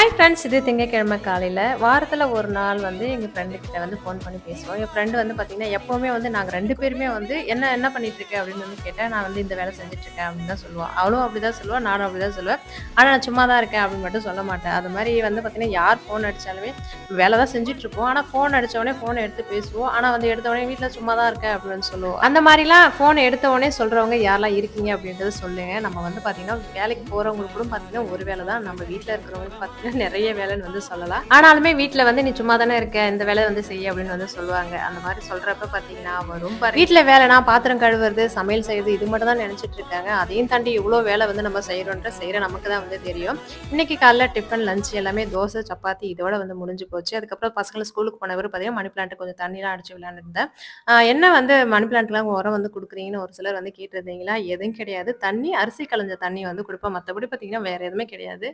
Hi friends. இது திங்கட்கிழமை காலையில. வாரத்துல ஒரு நாள் வந்து எங்க ஃப்ரெண்டு கிட்ட வந்து ஃபோன் பண்ணி பேசுவோம். என் ஃப்ரெண்டு வந்து பார்த்தீங்கன்னா, எப்பவுமே வந்து நாங்க 2 பேருமே வந்து "என்ன என்ன பண்ணிட்டுருக்க?" அப்படின்னு வந்து கேட்டா, "நான் வந்து இந்த வேலை செஞ்சுட்டுருக்கேன்" அப்படின்னு தான் சொல்லுவா. அவளும் அப்படிதான் சொல்லுவா, நானும் அப்படிதான் சொல்லுவேன். ஆனா நான் சும்மா தான் இருக்கேன் அப்படின்னு மட்டும் சொல்ல மாட்டேன். அது மாரி வந்து பார்த்தீங்கன்னா, யார் ஃபோன் அடிச்சாலுமே வேலை தான் செஞ்சுட்டுருப்போம். ஆனா ஃபோன் அடிச்ச உடனே ஃபோன எடுத்து பேசுவோம். ஆனா வந்து எடுத்த உடனே வீட்ல சும்மா தான் இருக்கேன் அப்படின்னு சொல்லுவோம். அந்த மாரிலாம் ஃபோன் எடுத்த உடனே சொல்றவங்க யாரெல்லாம் இருக்கீங்க அப்படின்றத சொல்லுங்க. நம்ம வந்து பார்த்தீங்கன்னா, வேலைக்கு போறவங்களுக்கு கூட பார்த்தீங்கன்னா, ஒரு வேலை தான். நம்ம வீட்ல இருக்கிறவங்களுக்கு பார்த்தீங்கன்னா, நெறைய வேலைன்னு வந்து சொல்லலாம். ஆனாலுமே வீட்ல வந்து "நீ சும்மா தானே இருக்க. இந்த வேலை வந்து செய்" அப்படின்னு வந்து சொல்லுவாங்க. அந்த மாரி சொல்றப்ப பார்த்தீங்கன்னா, வரும் பாருங்க. வீட்ல வேலைனா பாத்திரம் கழுவுறது, சமையல் செய்றது இது மட்டும் தான் நெனச்சுட்டு இருக்காங்க. அதையும் தாண்டி இவ்ளோ வேலை வந்து நம்ம செய்ற நமக்கு தான் வந்து தெரியும். இன்னைக்கு காலைல டிஃபன், லஞ்ச் எல்லாமே தோசை, சப்பாத்தி இதோட வந்து முடிஞ்சு போச்சு. அதுக்கப்புறம் பசங்கள ஸ்கூலுக்கு போன பிறகு பார்த்தீங்கன்னா, மணி பிளான்ட் கொஞ்சம் தண்ணிலாம் அடிச்சு விளையாண்டுருந்தேன். என்ன வந்து மணி பிளான்ட்லாம் உரம் வந்து குடுக்குறீங்கன்னு ஒரு சிலர் வந்து கேட்டிருந்தீங்களா? எதுவும் கிடையாது. தண்ணி, அரிசி களைஞ்ச தண்ணி வந்து குடுப்பேன். மத்தபடி பார்த்தீங்கன்னா, வேற எதுவுமே கிடையாது.